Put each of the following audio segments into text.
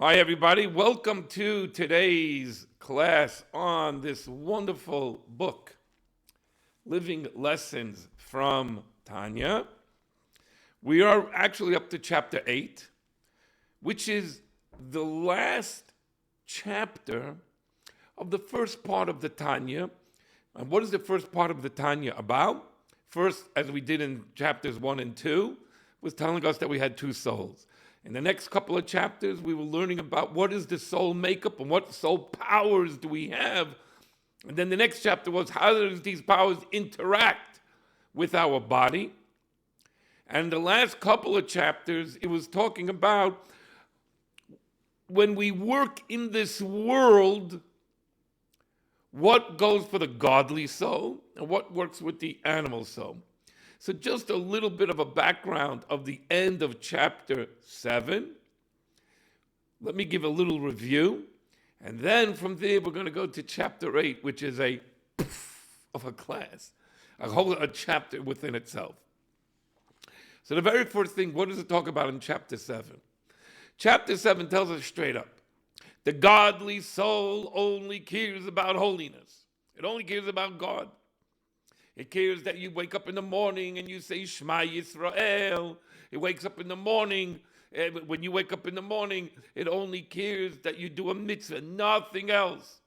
Hi, everybody. Welcome to today's class on this wonderful book, Living Lessons from Tanya. We are actually up to chapter 8, which is the last chapter of the first part of the Tanya. And what is the first part of the Tanya about? First, as we did in chapters 1 and 2, was telling us that we had two souls. In the next couple of chapters, we were learning about what is the soul makeup and what soul powers do we have. And then the next chapter was how does these powers interact with our body. And the last couple of chapters, it was talking about when we work in this world, what goes for the godly soul and what works with the animal soul. So just a little bit of a background of the end of chapter 7. Let me give a little review. And then from there, we're going to go to chapter 8, which is a of a class, a chapter within itself. So the very first thing, what does it talk about in chapter 7? Chapter 7 tells us straight up, the godly soul only cares about holiness. It only cares about God. It cares that you wake up in the morning and you say Shema Yisrael. It wakes up in the morning. When you wake up in the morning, it only cares that you do a mitzvah, nothing else.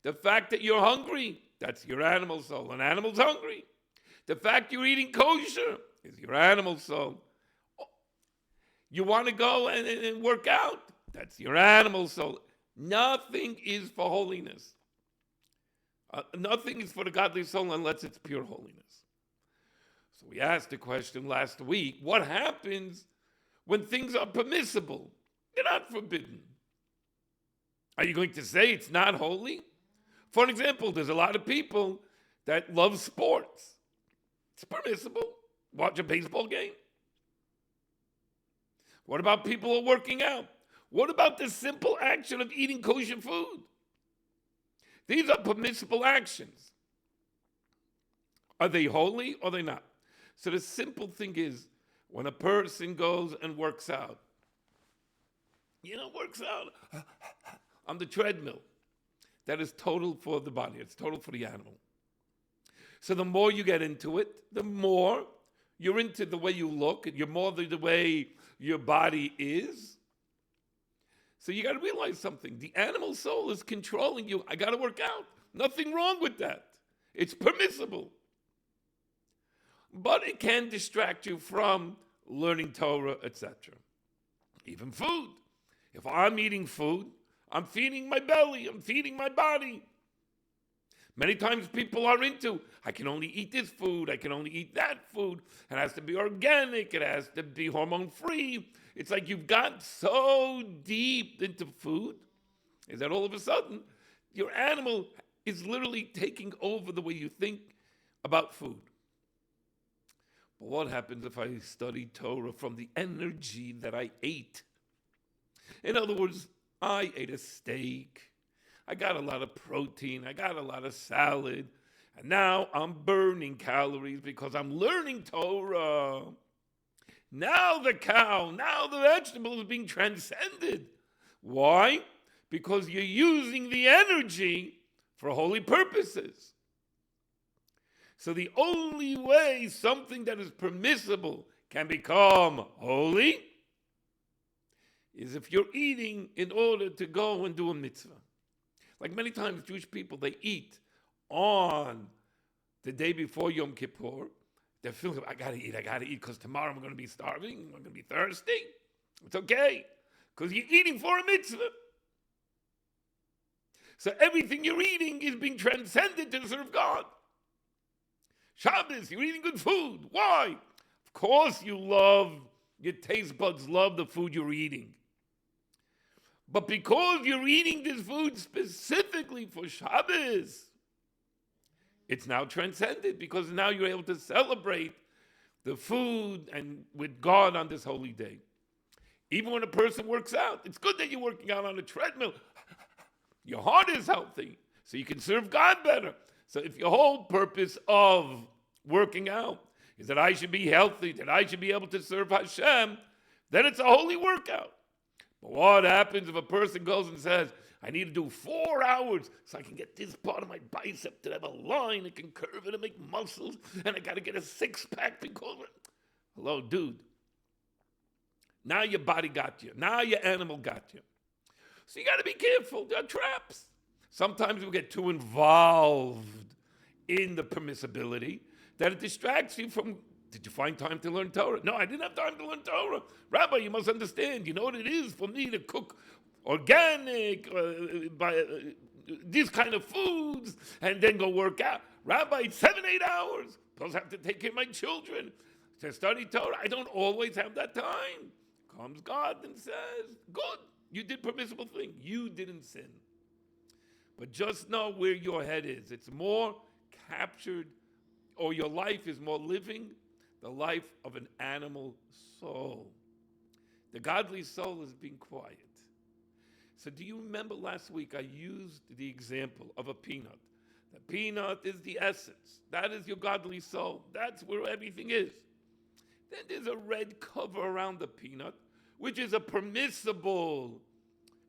The fact that you're hungry, that's your animal soul. An animal's hungry. The fact you're eating kosher is your animal soul. You want to go and work out, that's your animal soul. Nothing is for holiness. Nothing is for the godly soul unless it's pure holiness. So we asked the question last week, what happens when things are permissible? They're not forbidden. Are you going to say it's not holy? For example, there's a lot of people that love sports. It's permissible. Watch a baseball game. What about people who are working out? What about the simple action of eating kosher food? These are permissible actions. Are they holy or are they not? So the simple thing is, when a person goes and works out on the treadmill, that is total for the body. It's total for the animal. So the more you get into it, the more you're into the way you look, and you're more the way your body is. So you got to realize something. The animal soul is controlling you. I got to work out. Nothing wrong with that. It's permissible. But it can distract you from learning Torah, etc. Even food. If I'm eating food, I'm feeding my belly. I'm feeding my body. Many times people are into, I can only eat this food. I can only eat that food. It has to be organic. It has to be hormone-free. It's like you've got so deep into food is that all of a sudden your animal is literally taking over the way you think about food. But what happens if I study Torah from the energy that I ate? In other words, I ate a steak. I got a lot of protein. I got a lot of salad. And now I'm burning calories because I'm learning Torah. Now the cow, now the vegetable is being transcended. Why? Because you're using the energy for holy purposes. So the only way something that is permissible can become holy is if you're eating in order to go and do a mitzvah. Like many times Jewish people, they eat on the day before Yom Kippur. They're feeling, I gotta eat, because tomorrow I'm going to be starving, I'm going to be thirsty. It's okay, because you're eating for a mitzvah. So everything you're eating is being transcended to serve God. Shabbos, you're eating good food. Why? Of course your taste buds love the food you're eating. But because you're eating this food specifically for Shabbos, it's now transcended because now you're able to celebrate the food and with God on this holy day. Even when a person works out, it's good that you're working out on a treadmill. Your heart is healthy, so you can serve God better. So if your whole purpose of working out is that I should be healthy, that I should be able to serve Hashem, then it's a holy workout. But what happens if a person goes and says, I need to do 4 hours so I can get this part of my bicep to have a line, it can curve it and make muscles, and I got to get a six-pack because... Hello, dude. Now your body got you. Now your animal got you. So you got to be careful. There are traps. Sometimes we get too involved in the permissibility that it distracts you from, did you find time to learn Torah? No, I didn't have time to learn Torah. Rabbi, you must understand, you know what it is for me to cook organic, these kind of foods, and then go work out. Rabbi, 7-8 hours. Plus I have to take care of my children, to study Torah. I don't always have that time. Comes God and says, good, you did permissible thing. You didn't sin. But just know where your head is. It's more captured, or your life is more living the life of an animal soul. The godly soul is being quiet. So do you remember last week I used the example of a peanut? The peanut is the essence. That is your godly soul. That's where everything is. Then there's a red cover around the peanut, which is a permissible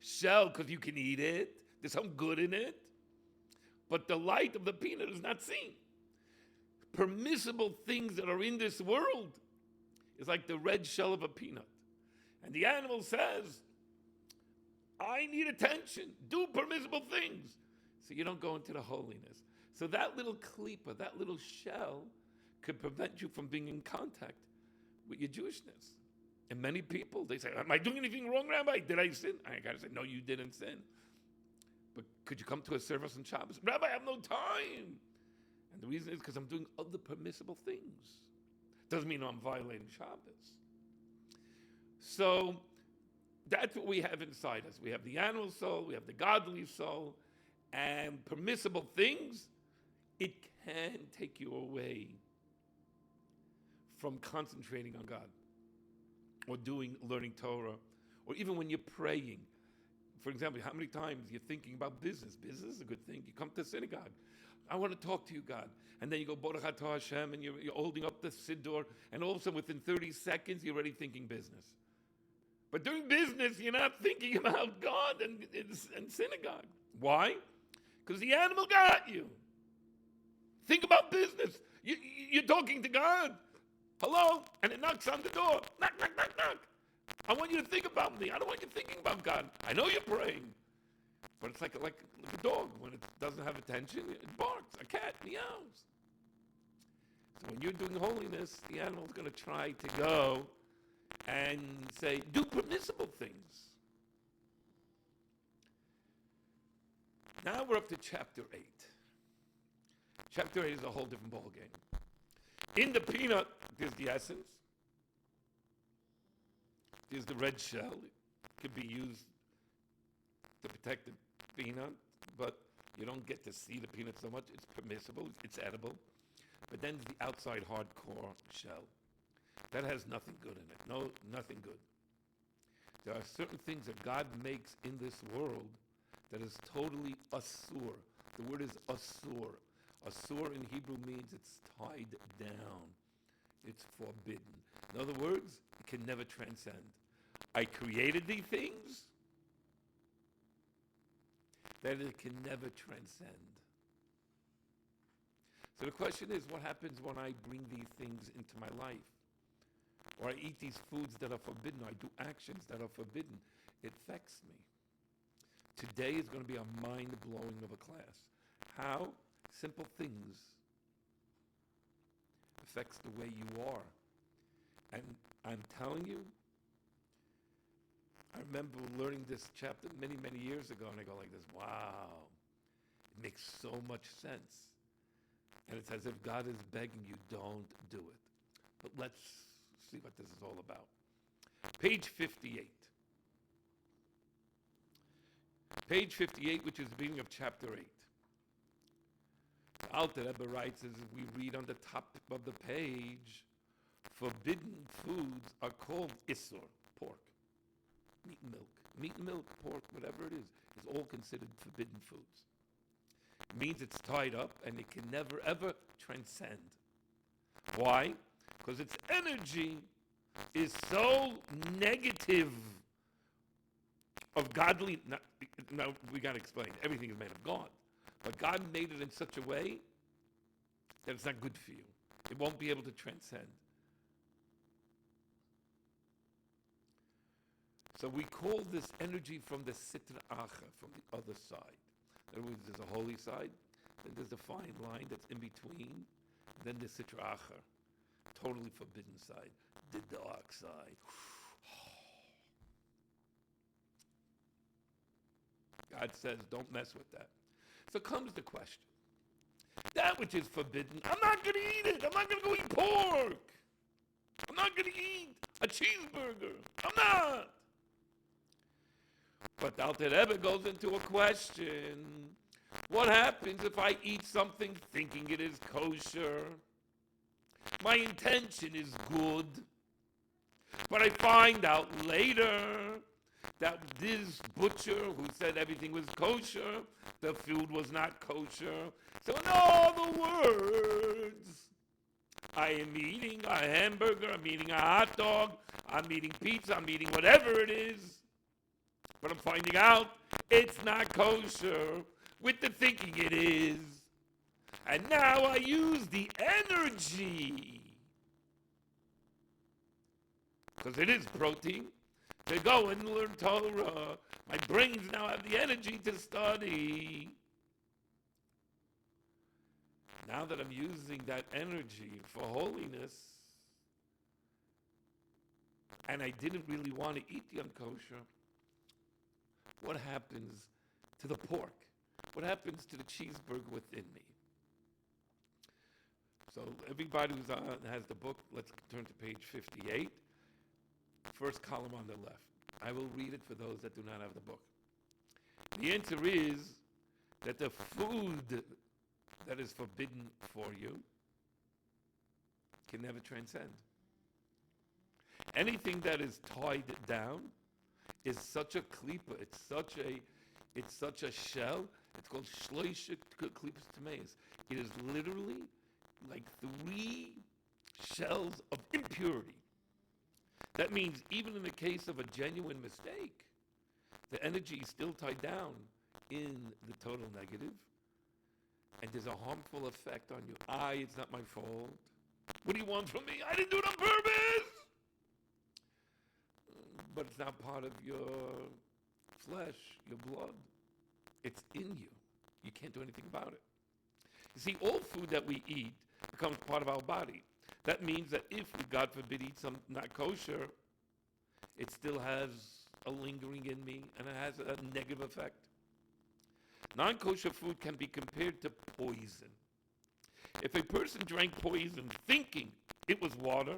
shell because you can eat it. There's some good in it. But the light of the peanut is not seen. Permissible things that are in this world is like the red shell of a peanut. And the animal says, I need attention. Do permissible things. So you don't go into the holiness. So that little klipa, that little shell, could prevent you from being in contact with your Jewishness. And many people, they say, am I doing anything wrong, Rabbi? Did I sin? I got to say, no, you didn't sin. But could you come to a service on Shabbos? Rabbi, I have no time. And the reason is because I'm doing other permissible things. Doesn't mean I'm violating Shabbos. So that's what we have inside us. We have the animal soul, we have the godly soul, and permissible things, it can take you away from concentrating on God, or learning Torah, or even when you're praying. For example, how many times you're thinking about business? Business is a good thing. You come to synagogue. I want to talk to you, God. And then you go, Baruch Atah Hashem, and you're holding up the siddur, and all of a sudden, within 30 seconds, you're already thinking business. But during business, you're not thinking about God and synagogue. Why? Because the animal got you. Think about business. You're talking to God. Hello? And it knocks on the door. Knock, knock, knock, knock. I want you to think about me. I don't want you thinking about God. I know you're praying. But it's like a dog. When it doesn't have attention, it barks. A cat meows. So when you're doing holiness, the animal's going to try to go and say, do permissible things. Now we're up to chapter 8. Chapter 8 is a whole different ballgame. In the peanut, there's the essence. There's the red shell. It could be used to protect the peanut, but you don't get to see the peanut so much. It's permissible. It's edible. But then there's the outside hardcore shell. That has nothing good in it. No, nothing good. There are certain things that God makes in this world that is totally asur. The word is asur. Asur in Hebrew means it's tied down. It's forbidden. In other words, it can never transcend. I created these things that it can never transcend. So the question is, what happens when I bring these things into my life? Or I eat these foods that are forbidden, or I do actions that are forbidden? It affects me. Today is going to be a mind-blowing of a class. How simple things affects the way you are. And I'm telling you, I remember learning this chapter many, many years ago, and I go like this, wow, it makes so much sense. And it's as if God is begging you, don't do it. But let's see what this is all about. Page 58. Page 58, which is the beginning of chapter 8. The Alter Rebbe writes, as we read on the top of the page, forbidden foods are called isur, pork, meat and milk. Meat and milk, pork, whatever it is all considered forbidden foods. It means it's tied up and it can never, ever transcend. Why? Because its energy is so negative of godly. Now we got to explain. Everything is made of God, but God made it in such a way that it's not good for you. It won't be able to transcend. So we call this energy from the Sitra Acha, from the other side. In other words, there's a holy side, then there's a fine line that's in between, then the Sitra Acha, totally forbidden side, the dark side. God says, don't mess with that. So comes the question. That which is forbidden, I'm not going to eat it. I'm not going to go eat pork. I'm not going to eat a cheeseburger. I'm not. But the Alter Rebbe goes into a question. What happens if I eat something thinking it is kosher? My intention is good. But I find out later that this butcher who said everything was kosher, the food was not kosher. So in other words, I am eating a hamburger, I'm eating a hot dog, I'm eating pizza, I'm eating whatever it is. But I'm finding out it's not kosher with the thinking it is. And now I use the energy, because it is protein, to go and learn Torah. My brains now have the energy to study. Now that I'm using that energy for holiness, and I didn't really want to eat the unkosher, what happens to the pork? What happens to the cheeseburger within me? So everybody who has the book, let's turn to page 58. First column on the left. I will read it for those that do not have the book. The answer is that the food that is forbidden for you can never transcend. Anything that is tied down is such a klipa, it's such a shell. It's called shloisha klipas tameis. It is literally like 3 shells of impurity. That means even in the case of a genuine mistake, the energy is still tied down in the total negative, and there's a harmful effect on you. It's not my fault. What do you want from me? I didn't do it on purpose! But it's not part of your flesh, your blood. It's in you. You can't do anything about it. You see, all food that we eat becomes part of our body. That means that if we, God forbid, eat some not kosher, it still has a lingering in me, and it has a negative effect. Non-kosher food can be compared to poison. If a person drank poison thinking it was water,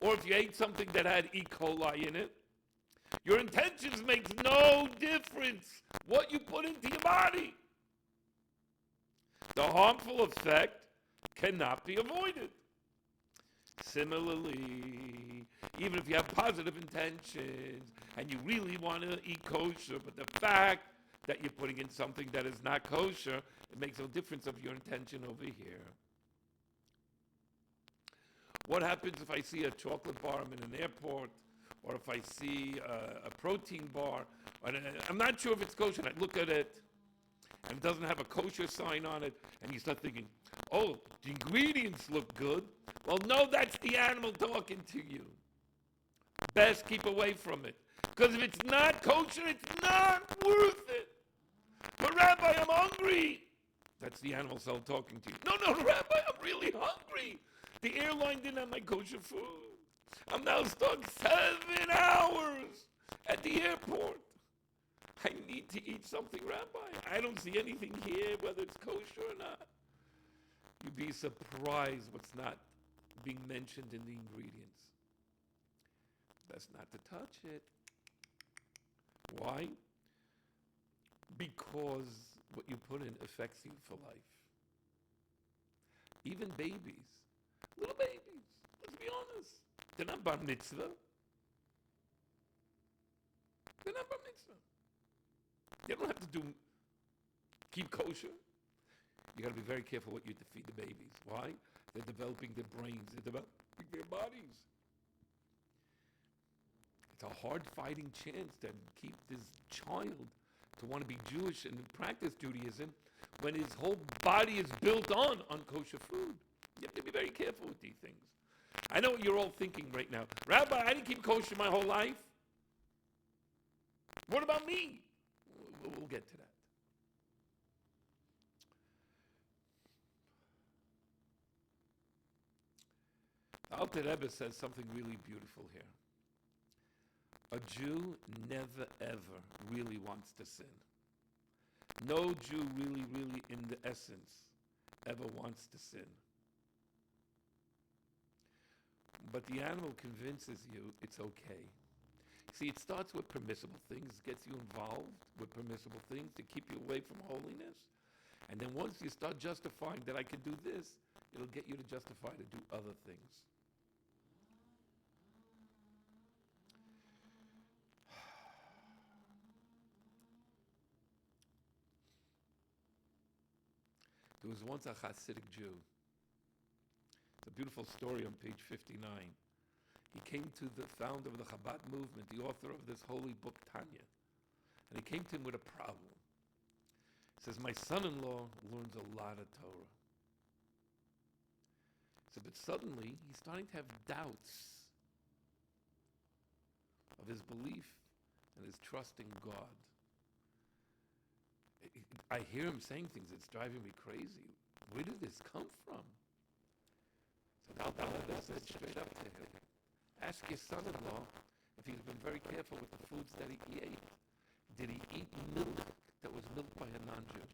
or if you ate something that had E. coli in it, your intentions makes no difference what you put into your body. The harmful effect cannot be avoided. Similarly, even if you have positive intentions and you really want to eat kosher, but the fact that you're putting in something that is not kosher, it makes no difference of your intention over here. What happens if I see a chocolate bar, I'm in an airport, or if I see a protein bar, and I'm not sure if it's kosher, and I look at it, and it doesn't have a kosher sign on it, and you start thinking, oh, the ingredients look good. Well, no, that's the animal talking to you. Best keep away from it. Because if it's not kosher, it's not worth it. But Rabbi, I'm hungry. That's the animal cell talking to you. No, Rabbi, I'm really hungry. The airline didn't have my kosher food. I'm now stuck 7 hours at the airport. I need to eat something, Rabbi. I don't see anything here, whether it's kosher or not. You'd be surprised what's not being mentioned in the ingredients. Best not to touch it. Why? Because what you put in affects you for life. Even babies, little babies, let's be honest, they're not bar mitzvah. They're not bar mitzvah. You don't have to keep kosher. You got to be very careful what you feed the babies. Why? They're developing their brains. They're developing their bodies. It's a hard-fighting chance to keep this child to want to be Jewish and practice Judaism when his whole body is built on unkosher food. You have to be very careful with these things. I know what you're all thinking right now. Rabbi, I didn't keep kosher my whole life. What about me? We'll get to that. The Alter Rebbe says something really beautiful here. A Jew never, ever really wants to sin. No Jew really, in the essence, ever wants to sin. But the animal convinces you it's okay. See, it starts with permissible things, gets you involved with permissible things to keep you away from holiness. And then once you start justifying that I can do this, it'll get you to justify to do other things. There was once a Hasidic Jew. It's a beautiful story on page 59. He came to the founder of the Chabad movement, the author of this holy book, Tanya. And he came to him with a problem. He says, my son-in-law learns a lot of Torah. He said, but suddenly he's starting to have doubts of his belief and his trust in God. I hear him saying things that's driving me crazy. Where did this come from? So now Alter said straight up to him, ask your son-in-law if he's been very careful with the foods that he ate. Did he eat milk that was milked by a non-Jew?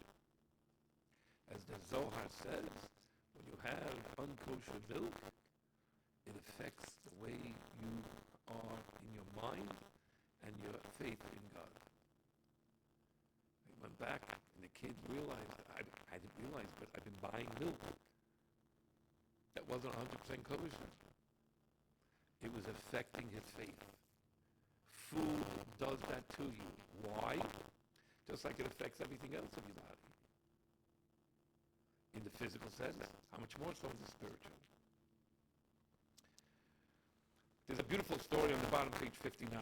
As the Zohar says, when you have unkosher milk, it affects the way you are in your mind and your faith in God. He went back, and the kid realized, I didn't realize, but I've been buying milk that wasn't 100% kosher. It was affecting his faith. Food does that to you. Why? Just like it affects everything else in your body. In the physical sense, how much more so in the spiritual? There's a beautiful story on the bottom, page 59.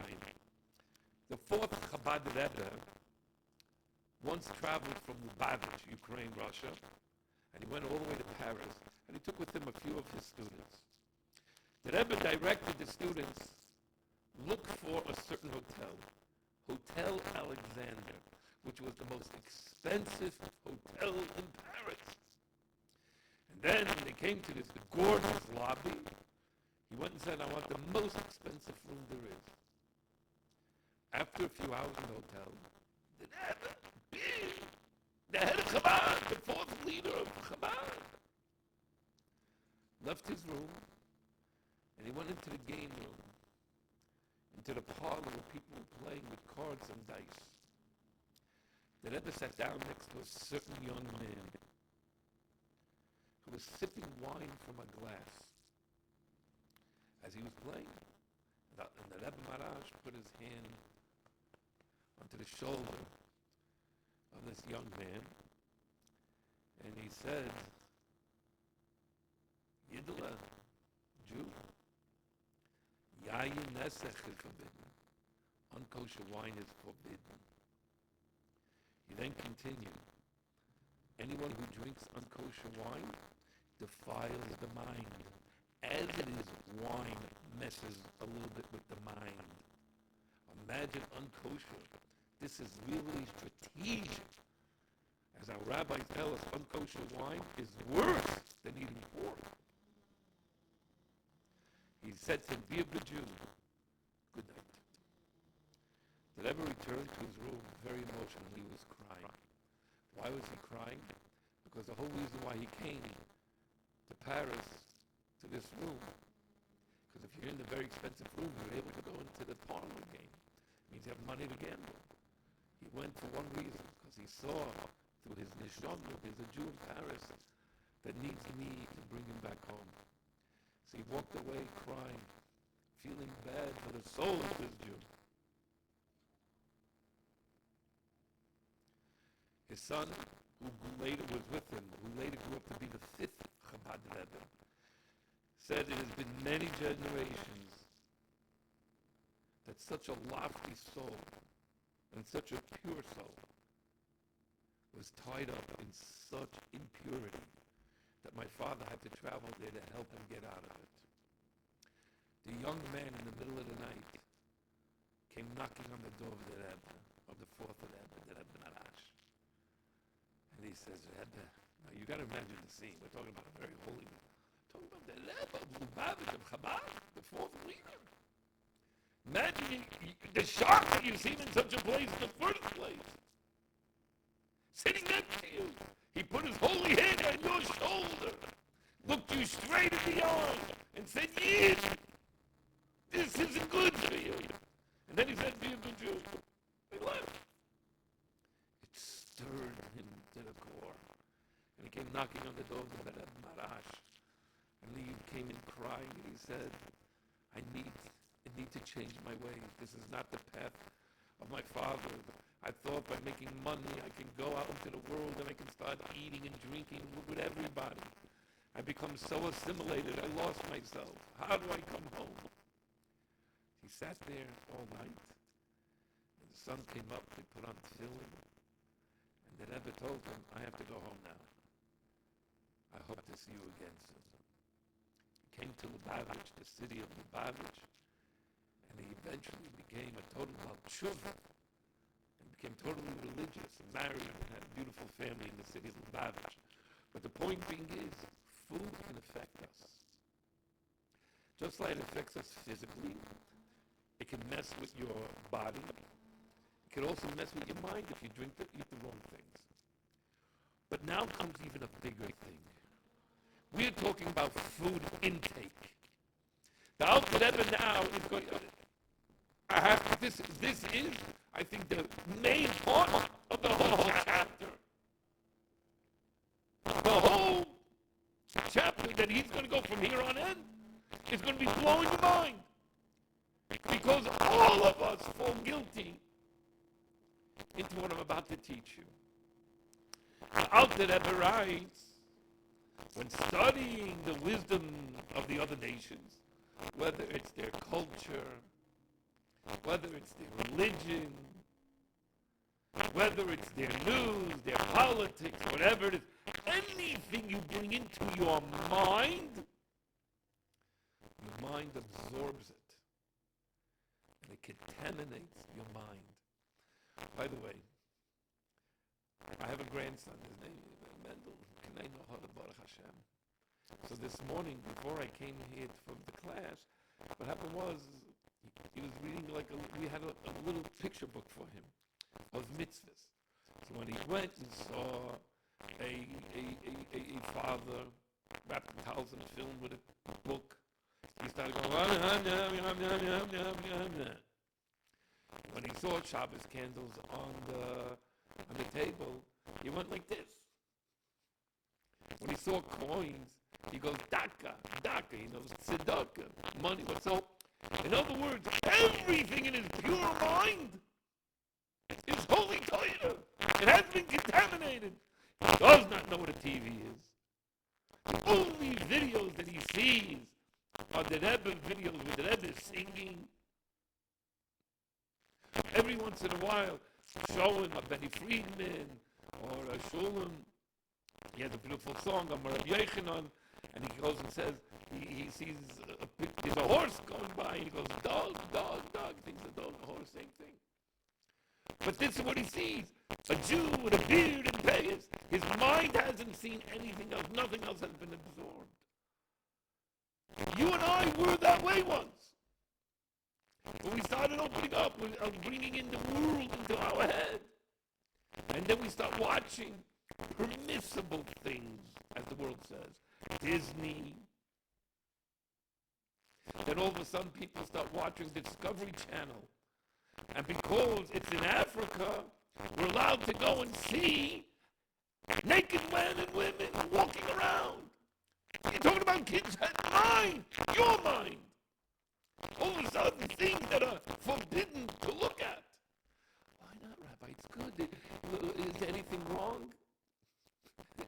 The fourth Chabad Rebbe once traveled from Lubavitch, Ukraine, Russia, and he went all the way to Paris, and he took with him a few of his students. The Rebbe directed the students, look for a certain hotel, Hotel Alexander, which was the most expensive hotel in Paris. And then when they came to this gorgeous lobby, he went and said, I want the most expensive room there is. After a few hours in the hotel, the Rebbe, the head of Chabad, the fourth leader of Chabad, left his room, and he went into the game room, into the parlor where people were playing with cards and dice. The Rebbe sat down next to a certain young man who was sipping wine from a glass. As he was playing, and the Rebbe Marash put his hand onto the shoulder of this young man, and he said, G-dly, Jew, Yayin Nesech is forbidden. Unkosher wine is forbidden. He then continued, anyone who drinks unkosher wine defiles the mind. As it is, wine messes a little bit with the mind. Imagine unkosher. This is really strategic. As our rabbis tell us, unkosher wine is worse than eating pork. He said to him, be a good Jew. Good night. The Rebbe returned to his room very emotional. He was crying. Why was he crying? Because the whole reason why he came to Paris, to this room, because if you're in the very expensive room, you're able to go into the parlor game. It means you have money to gamble. He went for one reason, because he saw through his neshama, there's a Jew in Paris that needs me to bring him back home. So he walked away crying, feeling bad for the soul of this Jew. His son, who later was with him, who later grew up to be the fifth Chabad Rebbe, said it has been many generations that such a lofty soul and such a pure soul was tied up in such impurity that my father had to travel there to help him get out of it. The young man in the middle of the night came knocking on the door of the Rebbe, of the fourth Rebbe, the Rebbe Narash. And he says, Rebbe, now you got to imagine the scene. We're talking about a very holy man. We're talking about the Rebbe of Lubavitch of Chabad, the fourth leader. Imagine the shock that you see him in such a place in the first place. Sitting next to you. He put his holy hand on your shoulder, looked you straight in the eye, and said, Yid, this isn't good for you. And then he said, be a good Jew. He left. It stirred him to the core. And he came knocking on the door of the Rebbe Marash. And he came in crying, and he said, I need to change my ways. This is not the path of my father. I thought by making money I can go out into the world and I can start eating and drinking with everybody. I become so assimilated, I lost myself. How do I come home? He sat there all night. And the sun came up, they put on tefillin. And the Rebbe told him, I have to go home now. I hope to see you again soon. He came to Lubavitch, the city of Lubavitch, and he eventually became a total Baltshuva. Became totally religious and married and had a beautiful family in the city of Lubavitch. But the point being is, food can affect us. Just like it affects us physically, it can mess with your body. It can also mess with your mind if you eat the wrong things. But now comes even a bigger thing. We're talking about food intake. The Alter Rebbe now is going. This is, I think, the main part of the whole chapter. The whole chapter that he's going to go from here on in is going to be blowing your mind. Because all of us fall guilty into what I'm about to teach you. The Alter Rebbe writes, when studying the wisdom of the other nations, whether it's their culture, whether it's their religion, whether it's their news, their politics, whatever it is, anything you bring into your mind absorbs it. And it contaminates your mind. By the way, I have a grandson, his name is Mendel. Baruch Hashem. So this morning, before I came here from the class, what happened was, he was reading we had a little picture book for him of mitzvahs. So when he went and saw a father wrapped in towels and film with a book, he started going, when he saw Shabbos candles on the table, he went like this. When he saw coins, he goes, daka, tzedakah, money, what's up? In other words, everything in his pure mind is holy Torah. It has been contaminated. He does not know what a TV is. The only videos that he sees are the Rebbe videos with the Rebbe singing. Every once in a while, showing a Benny Friedman or a Shulam. He has a beautiful song on Rabbi Yechanan, and he goes and says, he sees there's a horse going by, and he goes, dog, thinks the dog, the horse, same thing. But this is what he sees. A Jew with a beard and payas. His mind hasn't seen anything else. Nothing else has been absorbed. You and I were that way once. When we started opening up, bringing in the world into our head. And then we start watching permissible things, as the world says. Disney. Then all of a sudden people start watching Discovery Channel. And because it's in Africa, we're allowed to go and see naked men and women walking around. You're talking about kids' mind, your mind. All of a sudden, things that are forbidden to look at. Why not, Rabbi? It's good. Is there anything wrong?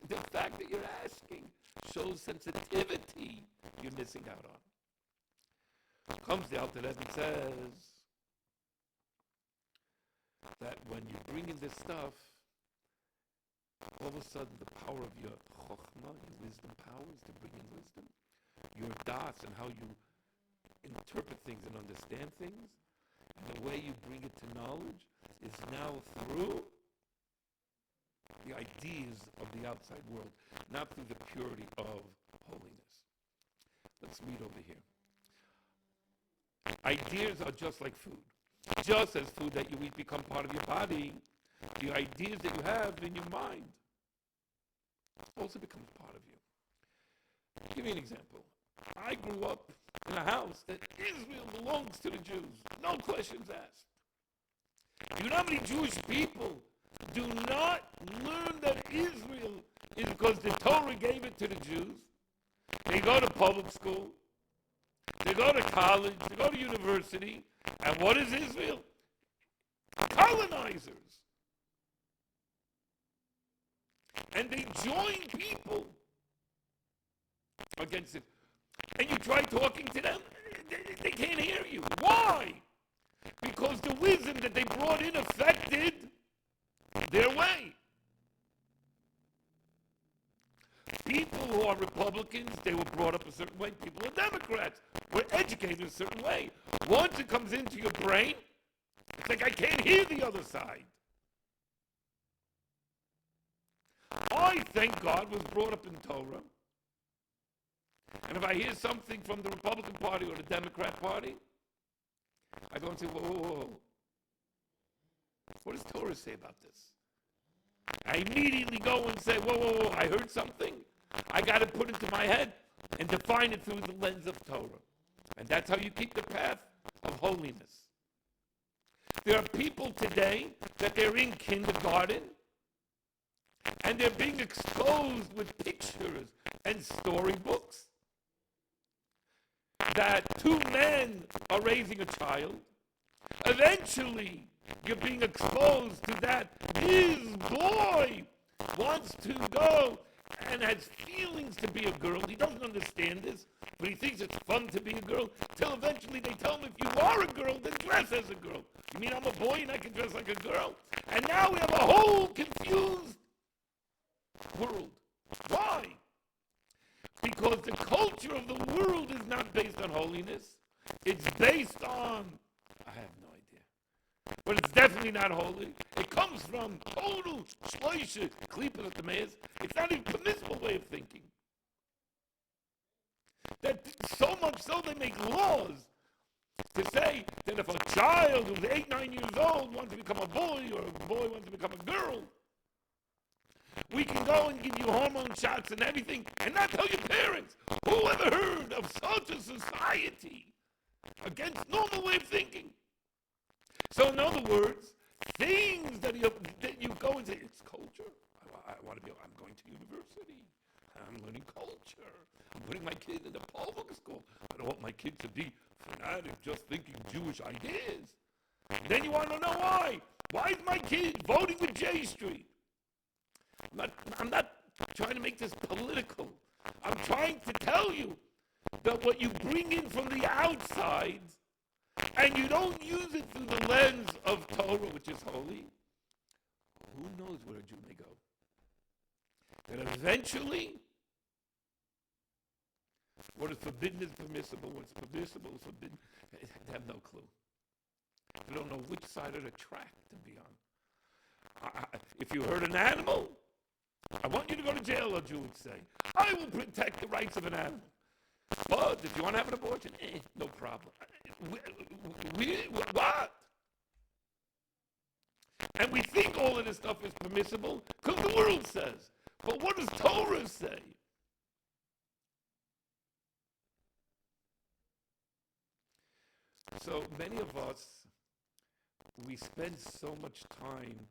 The fact that you're asking shows sensitivity you're missing out on. Comes the Alter Rebbe and says, that when you bring in this stuff, all of a sudden the power of your chokhmah, your wisdom powers to bring in wisdom, your das and how you interpret things and understand things, and the way you bring it to knowledge is now through the ideas of the outside world, not through the purity of holiness. Let's read over here. Ideas are just like food. Just as food that you eat become part of your body, the ideas that you have in your mind also becomes part of you. I'll give you an example. I grew up in a house that Israel belongs to the Jews. No questions asked. Do you know how many Jewish people do not learn that Israel is because the Torah gave it to the Jews? They go to public school. They go to college. They go to university. And what is Israel? Colonizers. And they join people against it. And you try talking to them, they can't hear you. Why? Because the wisdom that they brought in affected their way. People who are Republicans, they were brought up a certain way. People who are Democrats were educated a certain way. Once it comes into your brain, it's like I can't hear the other side. I, thank God, was brought up in Torah. And if I hear something from the Republican Party or the Democrat Party, I go and say, whoa, whoa, whoa. What does Torah say about this? I immediately go and say, whoa, whoa, whoa, I heard something. I got to put it into my head and define it through the lens of Torah. And that's how you keep the path of holiness. There are people today that they're in kindergarten and they're being exposed with pictures and storybooks that two men are raising a child. Eventually, you're being exposed to that his boy wants to go and has feelings to be a girl. He doesn't understand this, but he thinks it's fun to be a girl, till eventually they tell him, if you are a girl, then dress as a girl. You mean I'm a boy and I can dress like a girl? And now we have a whole confused world. Why? Because the culture of the world is not based on holiness. It's based on, I have no idea, but it's definitely not holy. It comes from total shloisha, klipa at the mayor's. It's not even a permissible way of thinking. That so much so they make laws to say that if a child who's 8, 9 years old wants to become a boy or a boy wants to become a girl, we can go and give you hormone shots and everything and not tell your parents. Who ever heard of such a society against normal way of thinking? So in other words, things that you go and say, it's culture. I want to be, I'm going to university. I'm learning culture. I'm putting my kid in the public school. I don't want my kid to be fanatic, just thinking Jewish ideas. Then you want to know why. Why is my kid voting with J Street? I'm not trying to make this political. I'm trying to tell you that what you bring in from the outside and you don't use it through the lens of Torah, which is holy, who knows where a Jew may go? That eventually, what is forbidden is permissible, what's permissible is forbidden. They have no clue. They don't know which side of the track to be on. If you hurt an animal, I want you to go to jail, a Jew would say. I will protect the rights of an animal. But if you want to have an abortion, no problem. What? And we think all of this stuff is permissible because the world says. But what does Torah say? So many of us, we spend so much time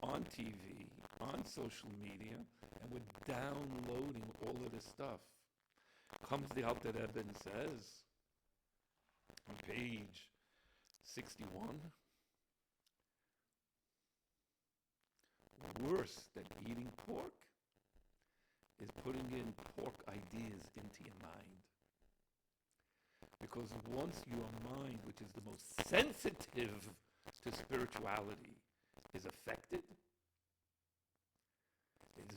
on TV, on social media, and we're downloading all of this stuff. Comes the Alter Rebbe and says, on page 61, worse than eating pork is putting in pork ideas into your mind. Because once your mind, which is the most sensitive to spirituality,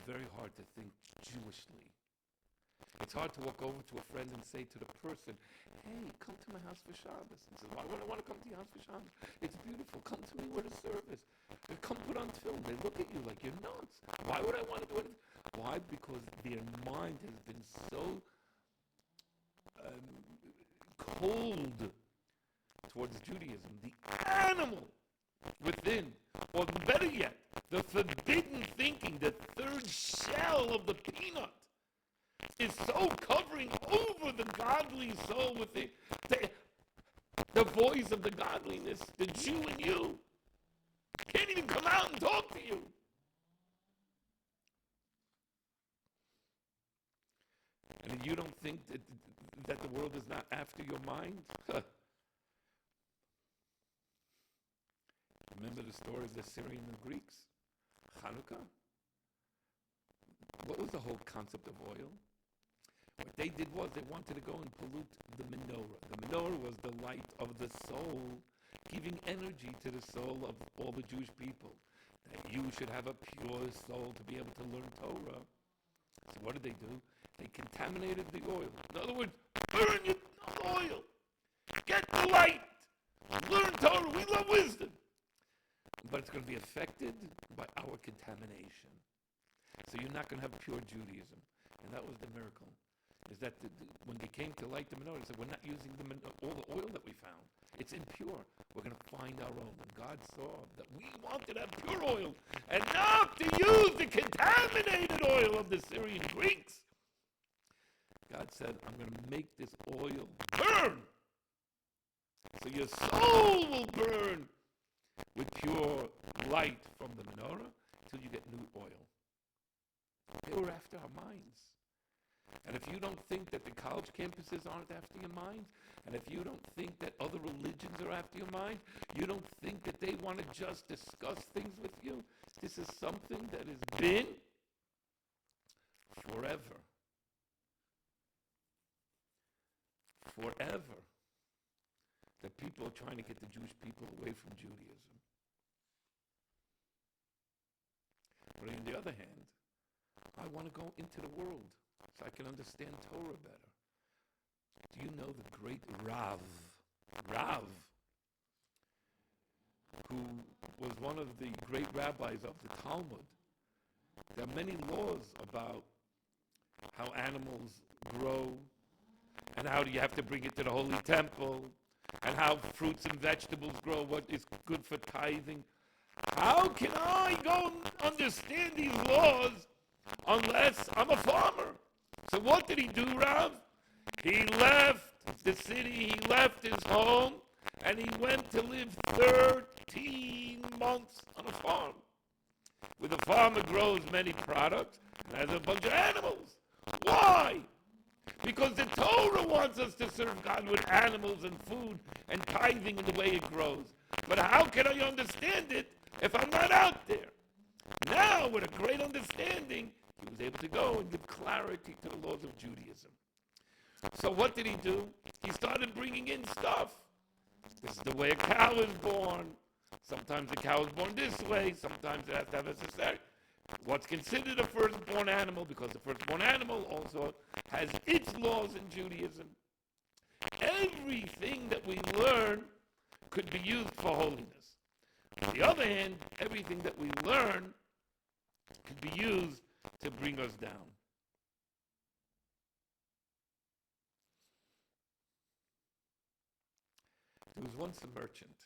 very hard to think Jewishly. It's hard to walk over to a friend and say to the person, hey, come to my house for Shabbos. He says, why would I want to come to your house for Shabbos? It's beautiful. Come to me with a service. Come put on film. They look at you like you're nuts. Why would I want to do it? Why? Because their mind has been so cold towards Judaism. The animal within, or better yet, the forbidden thinking, the third shell of the peanut, is so covering over the godly soul with the voice of the godliness, the Jew in you. Can't even come out and talk to you. And you don't think that the world is not after your mind? Remember the story of the Syrian and Greeks? Hanukkah? What was the whole concept of oil? What they did was they wanted to go and pollute the menorah. The menorah was the light of the soul, giving energy to the soul of all the Jewish people. That you should have a pure soul to be able to learn Torah. So what did they do? They contaminated the oil. In other words, burn your oil. Get the light. Learn Torah. We love wisdom. But it's going to be affected by our contamination. So you're not going to have pure Judaism. And that was the miracle. Is that when they came to light the menorah, they said, we're not using all the oil that we found. It's impure. We're going to find our own. And God saw that we wanted to have pure oil and not to use the contaminated oil of the Syrian Greeks. God said, I'm going to make this oil burn. So your soul will burn with pure light from the menorah until you get new oil. They were after our minds. And if you don't think that the college campuses aren't after your mind, and if you don't think that other religions are after your mind, you don't think that they want to just discuss things with you, this is something that has been forever. Forever. That people are trying to get the Jewish people away from Judaism. But on the other hand, I want to go into the world so I can understand Torah better. Do you know the great Rav, who was one of the great rabbis of the Talmud? There are many laws about how animals grow, and how do you have to bring it to the Holy Temple, and how fruits and vegetables grow, what is good for tithing. How can I go and understand these laws unless I'm a farmer? So what did he do, Rav? He left the city, he left his home, and he went to live 13 months on a farm, where the farmer grows many products and has a bunch of animals. Why? Because the Torah wants us to serve God with animals and food and tithing in the way it grows. But how can I understand it if I'm not out there? Now, with a great understanding, he was able to go and give clarity to the laws of Judaism. So what did he do? He started bringing in stuff. This is the way a cow is born. Sometimes a cow is born this way. Sometimes it has to have a cesarean. What's considered a firstborn animal, because the firstborn animal also has its laws in Judaism. Everything that we learn could be used for holiness. On the other hand, everything that we learn could be used to bring us down. There was once a merchant,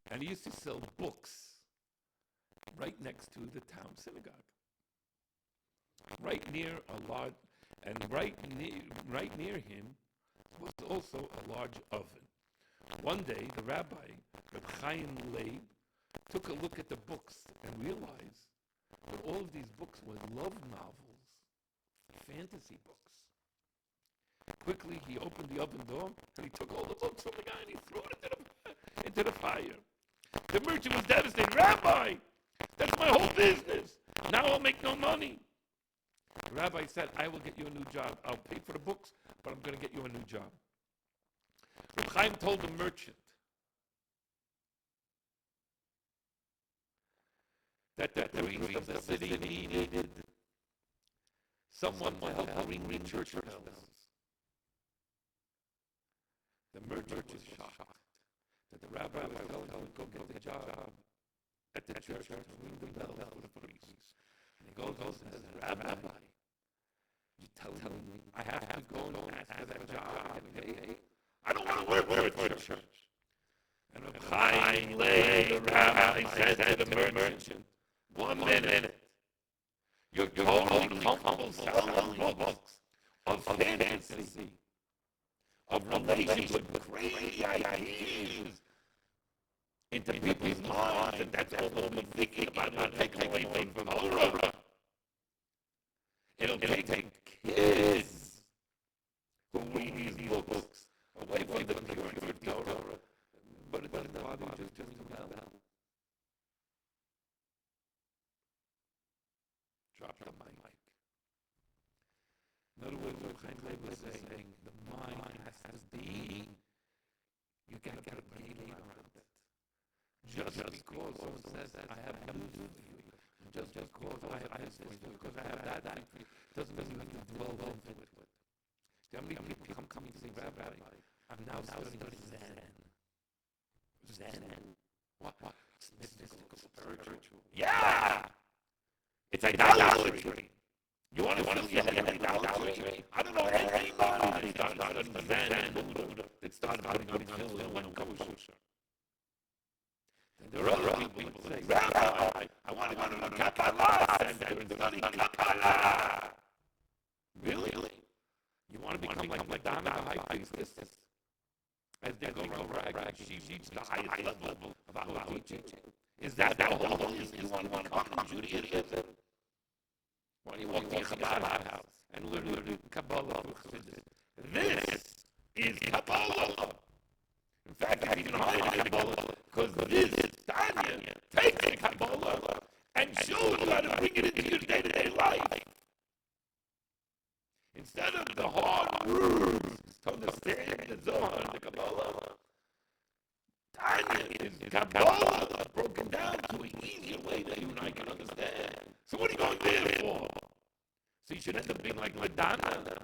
and he used to sell books right next to the town synagogue, right near a large, and right near him was also a large oven. One day, the rabbi, Reb Chaim Leib, took a look at the books and realized that all of these books were love novels, fantasy books. Quickly, he opened the oven door and he took all the books from the guy and he threw it into the fire. The merchant was devastated. Rabbi, that's my whole business. Now I'll make no money. The rabbi said, I will get you a new job. I'll pay for the books, but I'm going to get you a new job. Reb Chaim told the merchant, that the priests of the city needed someone to help ring church bells. The merchant was shocked that the rabbi was telling him to go get the job at the church to ring the bell for the priests. And he goes and says, Rabbi, you tell me I have to go and ask for that job and get paid? I don't want to work for a church. And Reb Chaim Leib, the rabbi, said to the merchant, 1 minute. You're totally comfortable selling books of fantasy, of relationship with crazy ideas into people's minds, and that's all they'll be thinking about not taking away from Torah. It'll take kids who read these books away from the purity of Torah, but it doesn't bother you just ring the bell. Drop the mic. In other words, what Chaim Leib was saying, the mind has to be, you got to put a gate around it. Just because someone says, I have news for you, just because I have this, because I have that, doesn't mean you have to dwell into it. How many people come and say, Rabbi, I'm now studying Zen. What? It's mystical, spiritual. Yeah! It's idolatry. You want to see idolatry? I don't know anybody that started Zen and Buddha that started putting pills in one kosher. There are other people who say, Rabbi, I want to go to the Kabbalah Center and study Kabbalah. Really? You want to become like Donna, the high priestess? As they're going around, she reached the highest level of our teaching. Is that the whole you want to become Judaism? Why do you walk to your Kabbalah house and learn Kabbalah? This is Kabbalah. In fact, it's even higher than Kabbalah, because this, Tanya, takes Kabbalah and shows you how to bring it into your day-to-day life. Instead of the hard words to understand the Zohar and the Kabbalah, Tanya is Kabbalah broken down to an easier way that you and I can understand. So what are you going there for? So you should end up being like Madonna.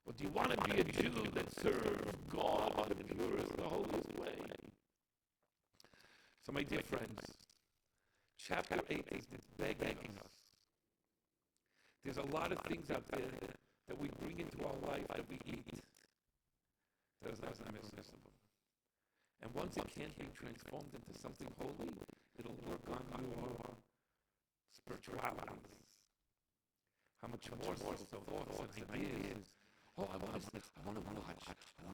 Or do you want to be a Jew that serves God in the purest, the holiest way? So my dear friends, chapter 8 is begging us. There's a lot of things out there that we bring into our life that we eat. That is not permissible. And once it can't be transformed into something holy, it'll work on your spirituality. How much more so thoughts and ideas. Oh, I want to watch. I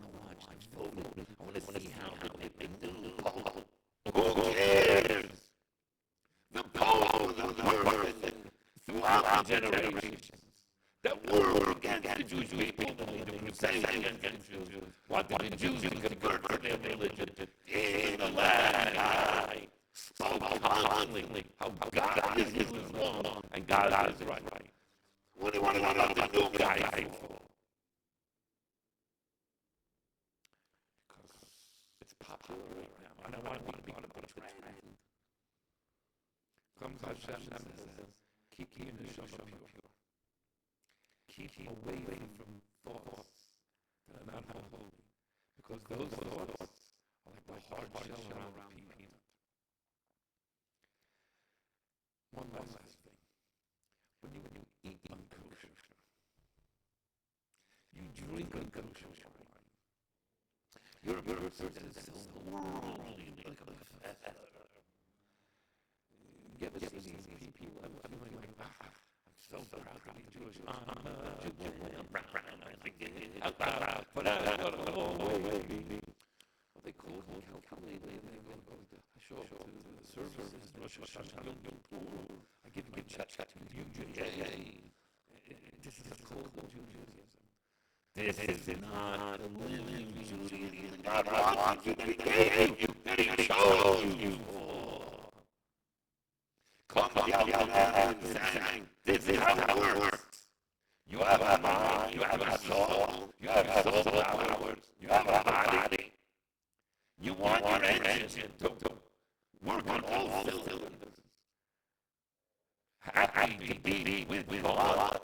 want to see how they do. Who cares? The poems of the word throughout the generations that were against the Jewish people, the same against Jews, wanted the Jews to convert to their religion in the land. Spoke constantly how God is wrong and God is right. What do you want to know the new guy for? Because it's popular right now. I don't want to be part of the trend. Comes Hashem and says, keep your neshama pure. Keep away from thoughts that are not holy. Because those thoughts are like the hard shell around a peanut. One last thing. When you eat unkosher, you drink unkosher wine, you're a person that is so worldly, like a professor. You ever see these people feeling like, I'm so proud to be Jewish. I'm a Jew. But I don't know. They call me calculated. I show up to the services, Rosh Hashanah, Yom Kippur. I give chat to you, This is a cold Judaism. This is not a living Judaism. God wants you, that He gave you, that He chose you for. Come and sang. This is how it works. You have a mind, you have a soul, you have a soul powers, you have a body. You want your engine to work on all cylinders. to be with God.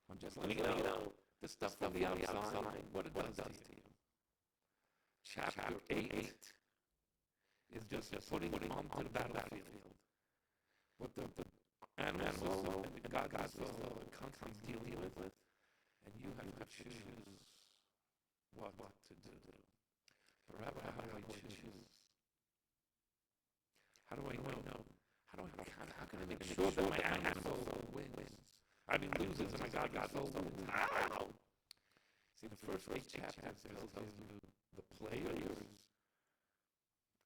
I'm just letting you know the stuff from the outside, what it does to you. Chapter 8 is just putting it onto the battlefield. What the animal soul and the God soul are constantly dealing with, and you have to choose what to do. Forever, how do I choose? How do I know? How can I make sure that my animal soul wins? I mean, loses and my God soul wins. How? See, the first 8 chapters tells you the players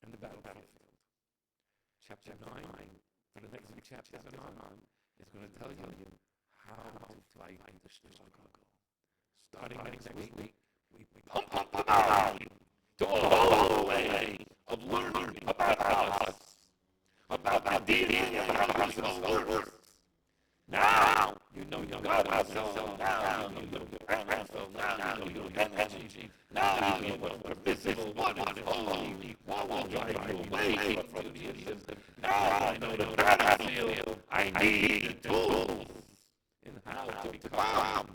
and the battlefield. Chapter 9, for the next 3 chapters on, is going to tell you how to fight the struggle. Starting next week, we pump out to all the way of learning about us, about the deity of how this all works. Now, you know your God soul, now you know your animal soul, now you know your energy, now you know what's visible, what is holy, what will drive you away from Judaism. Now I know the battlefield, I need the tools in how to become,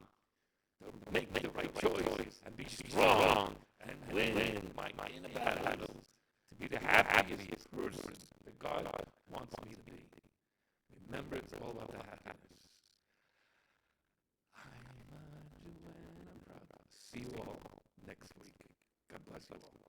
to make the right choice, and be strong, and win my inner battles, to be the happiest person that God wants me to be. Remember, it's all about the happiness. I love you and I'm proud. See you all next week. God bless you all.